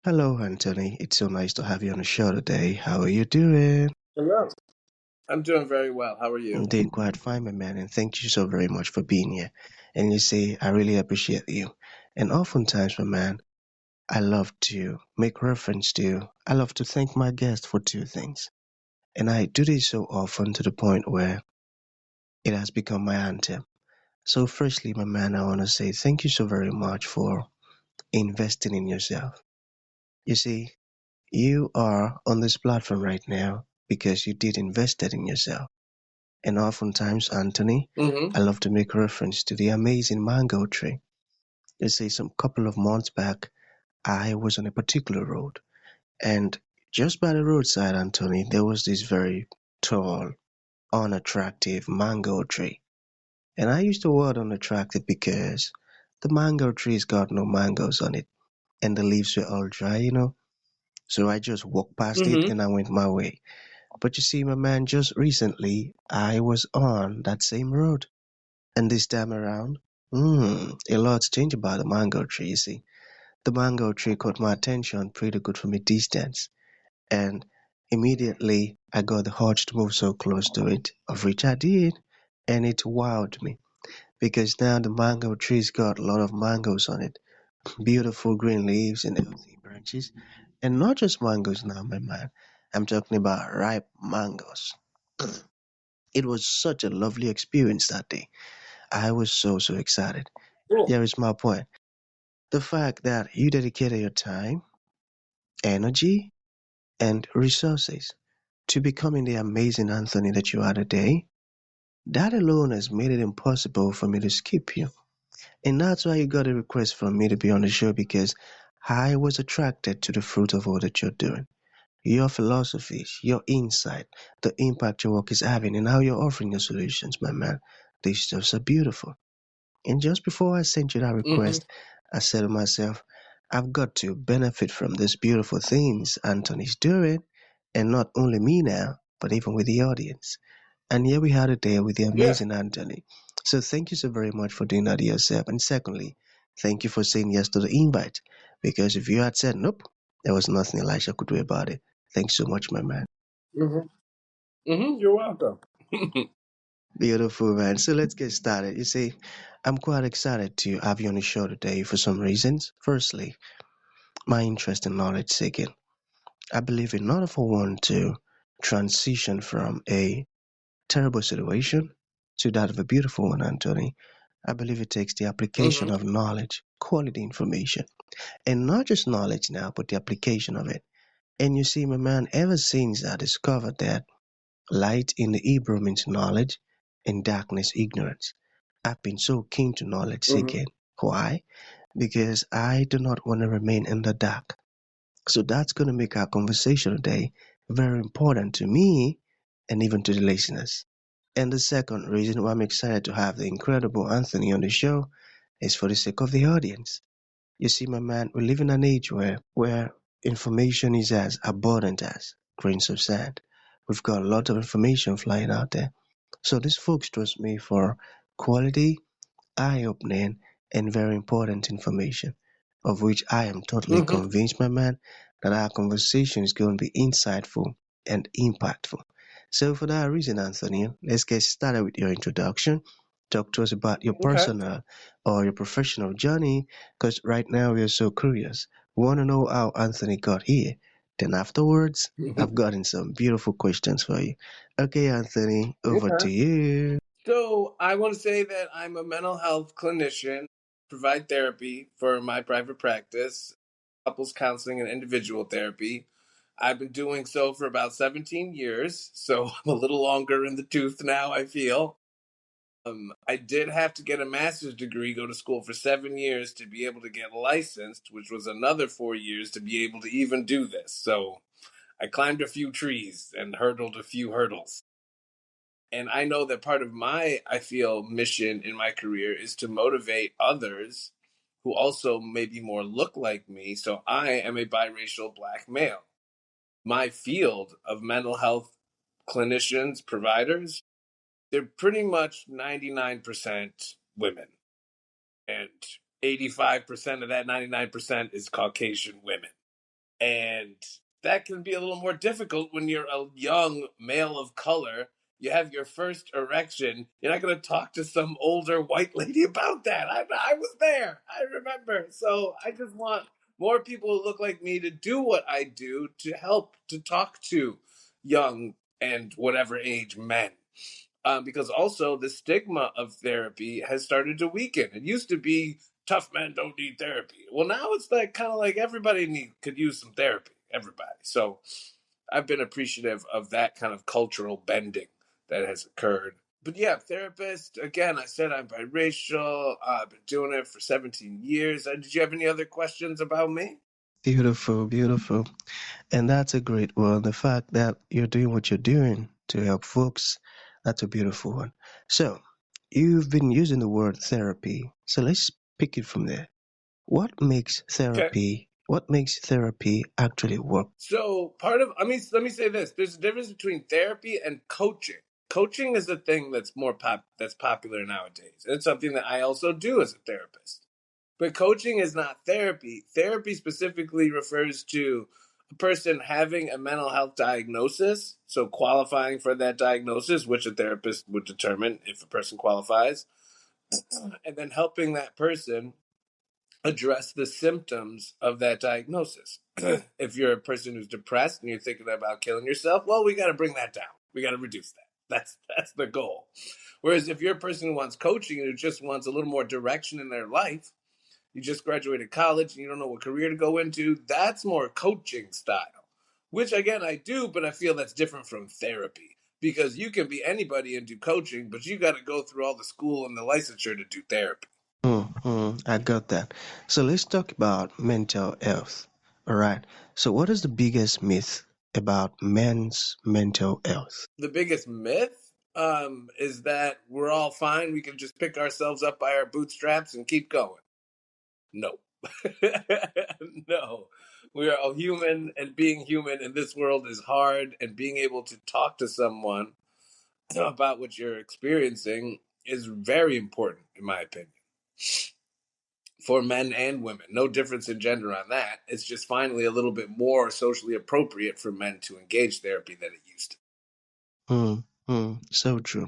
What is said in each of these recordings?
Hello, Anthony. It's so nice to have you on the show today. How are you doing? Hello. I'm doing very well. How are I'm you? doing quite fine, my man, and thank you so very much for being here. And you see, I really appreciate you. And oftentimes, my man, I love to thank my guests for two things. And I do this so often to the point where it has become my anthem. So, firstly, my man, I want to say thank you so very much for investing in yourself. You see, you are on this platform right now because you did invested in yourself. And oftentimes, Anthony, Mm-hmm. I love to make reference to the amazing mango tree. Let's say some couple of months back, I was on a particular road, and just by the roadside, Anthony, there was this very tall, unattractive mango tree. And I used the word unattractive because the mango tree's got no mangoes on it, and the leaves were all dry. So I just walked past it Mm-hmm. and I went my way. But you see, my man, just recently I was on that same road. And this time around, a lot's changed about the mango tree, you see. The mango tree caught my attention pretty good from a distance, and immediately I got the urge to move so close to it, of which I did, and it wowed me. Because now the mango tree's got a lot of mangoes on it, beautiful green leaves and healthy branches, and not just mangoes now, my man. I'm talking about ripe mangoes. It was such a lovely experience that day. I was so excited. Cool. Here is my point. The fact that you dedicated your time, energy, and resources to becoming the amazing Anthony that you are today, that alone has made it impossible for me to skip you. And that's why you got a request from me to be on the show because I was attracted to the fruit of all that you're doing. Your philosophies, your insight, the impact your work is having, and how you're offering your solutions, my man. These stuffs are beautiful. And just before I sent you that Mm-hmm. request, I said to myself, I've got to benefit from these beautiful things Anthony's doing, and not only me now, but even with the audience. And here we are today with the Yeah. amazing Anthony. So thank you so very much for doing that yourself. And secondly, thank you for saying yes to the invite. Because if you had said nope, there was nothing Elisha could do about it. Thanks so much, my man. Mm-hmm. Mm-hmm. You're welcome. Beautiful, man. So let's get started. You see, I'm quite excited to have you on the show today for some reasons. Firstly, my interest in knowledge seeking. I believe in order for one to transition from a terrible situation to that of a beautiful one, Anthony, I believe it takes the application Mm-hmm. of knowledge, quality information, and not just knowledge now, but the application of it. And you see, my man, ever since I discovered that light in the Hebrew means knowledge and darkness ignorance, I've been so keen to knowledge Mm-hmm. seeking. Why? Because I do not want to remain in the dark. So that's going to make our conversation today very important to me and even to the listeners. And the second reason why I'm excited to have the incredible Anthony on the show is for the sake of the audience. You see, my man, we live in an age where information is as abundant as grains of sand. We've got a lot of information flying out there. So these folks trust me for quality, eye-opening, and very important information, of which I am totally Mm-hmm. convinced, my man, that our conversation is going to be insightful and impactful. So, for that reason, Anthony, let's get started with your introduction. Talk to us about your Okay. personal or your professional journey, because right now we are so curious. We want to know how Anthony got here. Then, afterwards, I've gotten some beautiful questions for you. Okay, Anthony, over to Okay. you. So I want to say that I'm a mental health clinician, provide therapy for my private practice, couples counseling and individual therapy. I've been doing so for about 17 years, so I'm a little longer in the tooth now, I feel. I did have to get a master's degree, go to school for 7 years to be able to get licensed, which was another 4 years to be able to even do this. So I climbed a few trees and hurdled a few hurdles. And I know that part of my, I feel, mission in my career is to motivate others who also maybe more look like me. So I am a biracial black male. My field of mental health clinicians, providers, they're pretty much 99% women. And 85% of that 99% is Caucasian women. And that can be a little more difficult when you're a young male of color. You have your first erection. You're not going to talk to some older white lady about that. I was there. I remember. So I just want more people who look like me to do what I do to help to talk to young and whatever age men. Because also the stigma of therapy has started to weaken. It used to be tough men don't need therapy. Well, now it's like kind of like could use some therapy. Everybody. So I've been appreciative of that kind of cultural bending that has occurred. But yeah, therapist, again, I said I'm biracial. I've been doing it for 17 years. Did you have any other questions about me? Beautiful, beautiful. And that's a great one. The fact that you're doing what you're doing to help folks, that's a beautiful one. So, you've been using the word therapy. So let's pick it from there. Okay. What makes therapy actually work? So let me say this: there's a difference between therapy and coaching. Coaching is a thing that's popular nowadays. It's something that I also do as a therapist. But coaching is not therapy. Therapy specifically refers to a person having a mental health diagnosis, so qualifying for that diagnosis, which a therapist would determine if a person qualifies, and then helping that person address the symptoms of that diagnosis. If you're a person who's depressed and you're thinking about killing yourself, well, we got to bring that down. We got to reduce that. That's the goal. Whereas if you're a person who wants coaching and who just wants a little more direction in their life, you just graduated college and you don't know what career to go into, that's more coaching style. Which again I do, but I feel that's different from therapy. Because you can be anybody and do coaching, but you got to go through all the school and the licensure to do therapy. I got that. So let's talk about mental health. All right. So what is the biggest myth about men's mental health? The biggest myth is that we're all fine. We can just pick ourselves up by our bootstraps and keep going. No. No. We are all human, and being human in this world is hard, and being able to talk to someone about what you're experiencing is very important, in my opinion, for men and women. No difference in gender on that. It's just finally a little bit more socially appropriate for men to engage therapy than it used to. So true.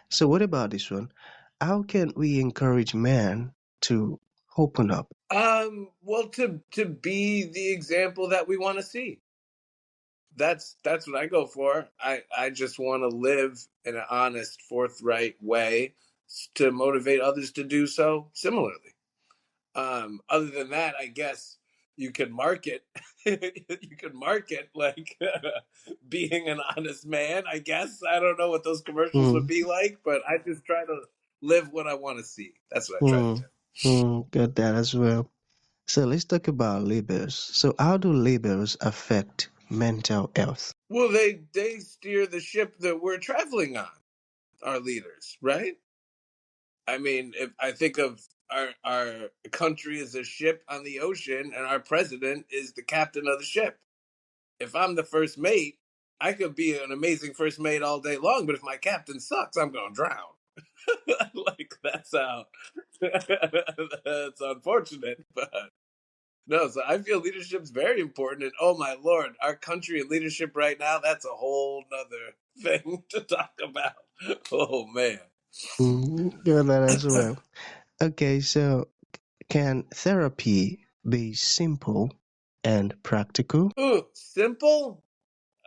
So what about this one? How can we encourage men to open up? Well, to be the example that we want to see. That's what I go for. I just want to live in an honest, forthright way to motivate others to do so similarly. Other than that, I guess you could market. You could market like being an honest man. I guess I don't know what those commercials would Hmm, be like, but I just try to live what I want to see. That's what I try to hmm, do. got that as well. So let's talk about labels. So how do labels affect mental health? Well, they steer the ship that we're traveling on. Our leaders, right? I mean, if I think of our country as a ship on the ocean, and our president is the captain of the ship. If I'm the first mate, I could be an amazing first mate all day long, but if my captain sucks, I'm gonna drown. Like that's how. That's unfortunate, but no. So I feel leadership's very important, and oh my lord, our country and leadership right now—that's a whole nother thing to talk about. Oh man. Got that as well. Okay, so can therapy be simple and practical? Ooh, simple?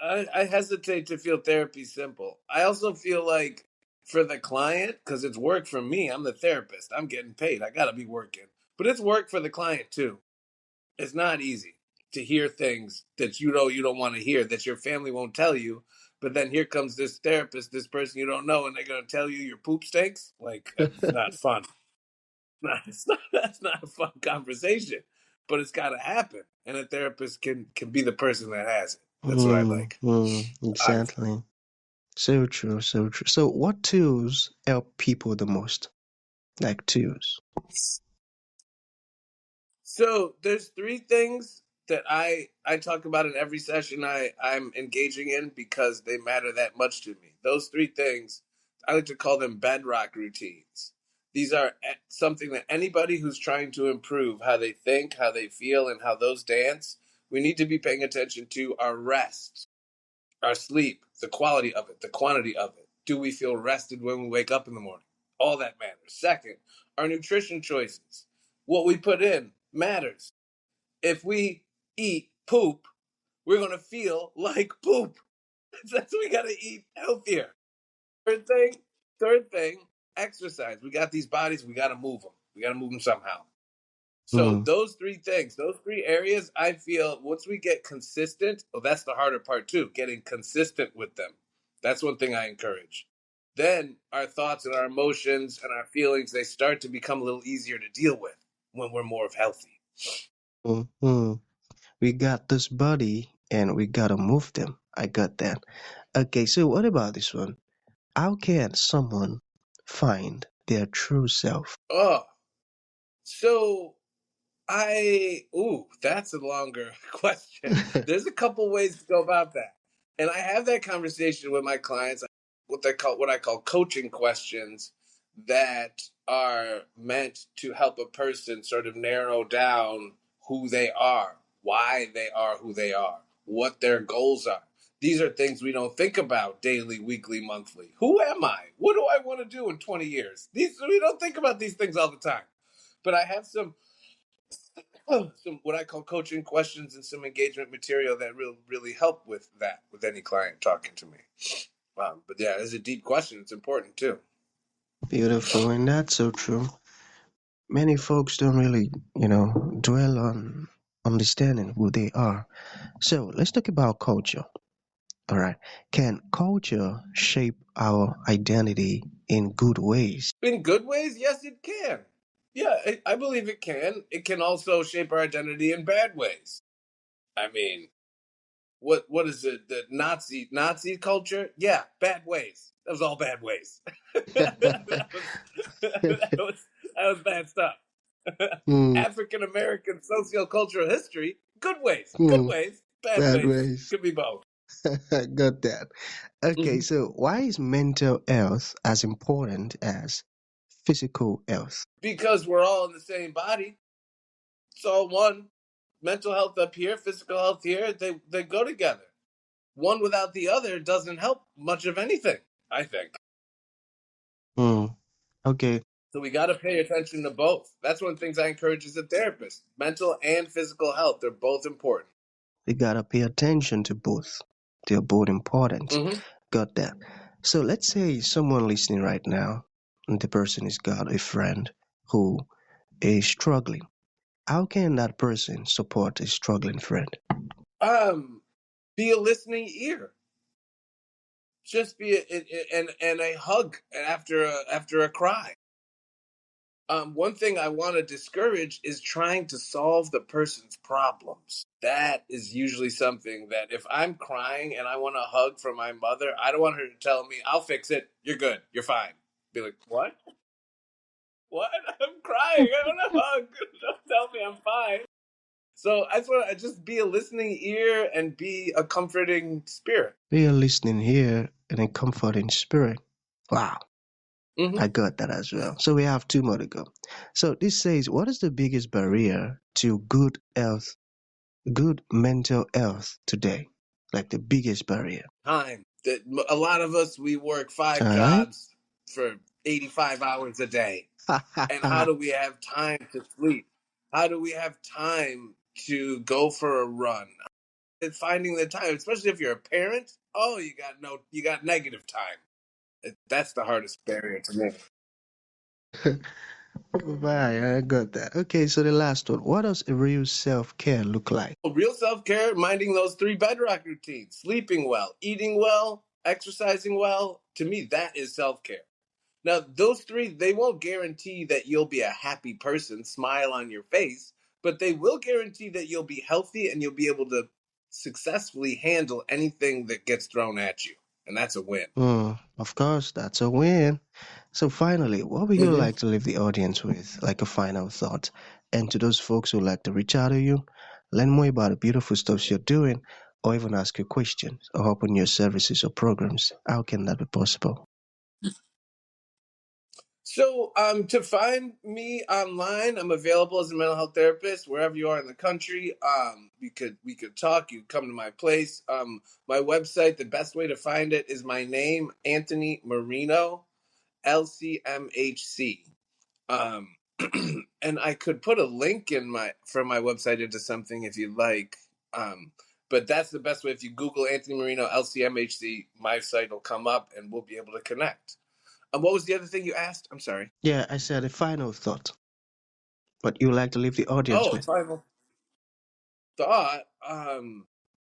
I hesitate to feel therapy simple. I also feel like for the client, because it's work for me, I'm the therapist. I'm getting paid. I got to be working. But it's work for the client too. It's not easy to hear things that you know you don't want to hear, that your family won't tell you. But then here comes this therapist, this person you don't know, and they're going to tell you your poop stinks. Like, it's not fun. That's not a fun conversation, but it's got to happen. And a therapist can be the person that has it. That's what I like. Honestly. Exactly. So true, so true. So what tools help people the most? Like tools. So there's three things that I talk about in every session I'm engaging in because they matter that much to me. Those three things, I like to call them bedrock routines. These are something that anybody who's trying to improve how they think, how they feel, and how those dance We need to be paying attention to our rest, our sleep, the quality of it, the quantity of it. Do we feel rested when we wake up in the morning? All that matters. Second, our nutrition choices. What we put in matters. If we eat poop, we're going to feel like poop. That's why we got to eat healthier. Third thing, third thing, exercise. We got these bodies, we got to move them. We got to move them somehow. So Mm, those three things, those three areas, I feel once we get consistent, well, that's the harder part too, getting consistent with them. That's one thing I encourage. Then our thoughts and our emotions and our feelings, they start to become a little easier to deal with when we're more healthy. mm. We got this body and we gotta move them. I got that. Okay, so what about this one? How can someone find their true self? Oh, so that's a longer question. There's a couple ways to go about that. And I have that conversation with my clients, what I call coaching questions that are meant to help a person sort of narrow down who they are, why they are who they are, what their goals are. These are things we don't think about daily, weekly, monthly. Who am I? What do I want to do in 20 years? We don't think about these things all the time. But I have some what I call coaching questions and some engagement material that really help with that with any client talking to me. But yeah, it's a deep question. It's important too. Beautiful, and that's so true. Many folks don't really, dwell on understanding who they are. So let's talk about culture. All right. Can culture shape our identity in good ways? In good ways, yes, it can. Yeah, I believe it can. It can also shape our identity in bad ways. I mean, what is it? The Nazi culture? Yeah, bad ways. That was all bad ways. that was that was bad stuff. Hmm. African American sociocultural history, good Hmm. ways, bad Bad ways. ways. Could be both. Got that. Okay, Mhm. so why is mental health as important as physical health? Because we're all in the same body. It's all one. Mental health up here, physical health here, they go together. One without the other doesn't help much of anything, I think. Hmm. Okay, So we got to pay attention to both. That's one of the things I encourage as a therapist. Mental and physical health, they're both important. we gotta pay attention to both. They're both important. Hmm. Got that. So let's say someone listening right now, and the person has got a friend who is struggling. How can that person support a struggling friend? Um, be a listening ear. Just be and a hug after a cry. One thing I want to discourage is trying to solve the person's problems. That is usually something that if I'm crying and I want a hug from my mother, I don't want her to tell me, "I'll fix it. You're good. You're fine." Be like, "What? What? I'm crying. I want a hug. Don't tell me I'm fine." So I just want to just be a listening ear and be a comforting spirit. Be a listening here and a comforting spirit. Wow, Hmm. I got that as well. So we have two more to go. So this says, what is the biggest barrier to good health, good mental health today? Like the biggest barrier. Time that a lot of us we work five Time? jobs for 85 hours a day. Ha ha And how ha. do we have time to sleep? How do we have time to go for a run? And finding the time, especially if you're a parent, oh, you got negative time. That's the hardest barrier to me. Bye, I got that. Okay, so the last one. What does a real self-care look like? Real self care, minding those three bedrock routines: sleeping well, eating well, exercising well. To me, that is self care. Now, those three, they won't guarantee that you'll be a happy person, smile on your face, but they will guarantee that you'll be healthy and you'll be able to successfully handle anything that gets thrown at you. And that's a win. Of course, that's a win. So finally, what would you Hmm. like to leave the audience with, like a final thought? And to those folks who like to reach out to you, learn more about the beautiful stuff you're doing, or even ask you questions or open your services or programs, how can that be possible? To find me online, I'm available as a mental health therapist wherever you are in the country. We could talk. You come to my place. My website. The best way to find it is my name, Anthony Marino, LCMHC. Um, and I could put a link in my from my website into something if you like. Um, but that's the best way. If you Google Anthony Marino LCMHC, my site will come up, and we'll be able to connect. What was the other thing you asked? I'm sorry. Yeah, I said a final thought. What you like to leave the audience Oh, with? final thought.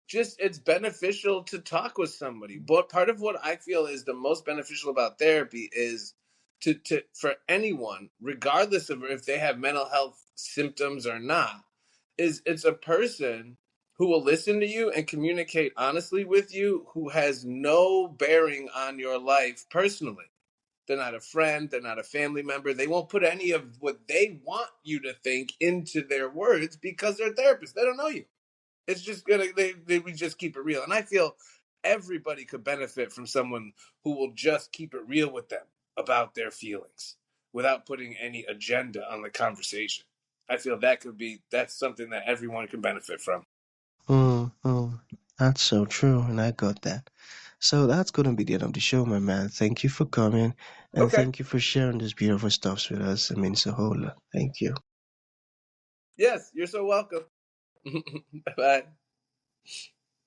Just it's beneficial to talk with somebody. But part of what I feel is the most beneficial about therapy is to for anyone, regardless of if they have mental health symptoms or not, is it's a person who will listen to you and communicate honestly with you, who has no bearing on your life personally. They're not a friend. They're not a family member. They won't put any of what they want you to think into their words because they're therapists. They don't know you. It's just gonna they we just keep it real. And I feel everybody could benefit from someone who will just keep it real with them about their feelings without putting any agenda on the conversation. I feel that's something that everyone can benefit from. Mm, mm, that's so true, and I got that. So that's gonna be the end of the show, my man. Thank you for coming, and Okay. thank you for sharing this beautiful stuff with us. It means a whole lot. Thank you. Yes, you're so welcome. Bye.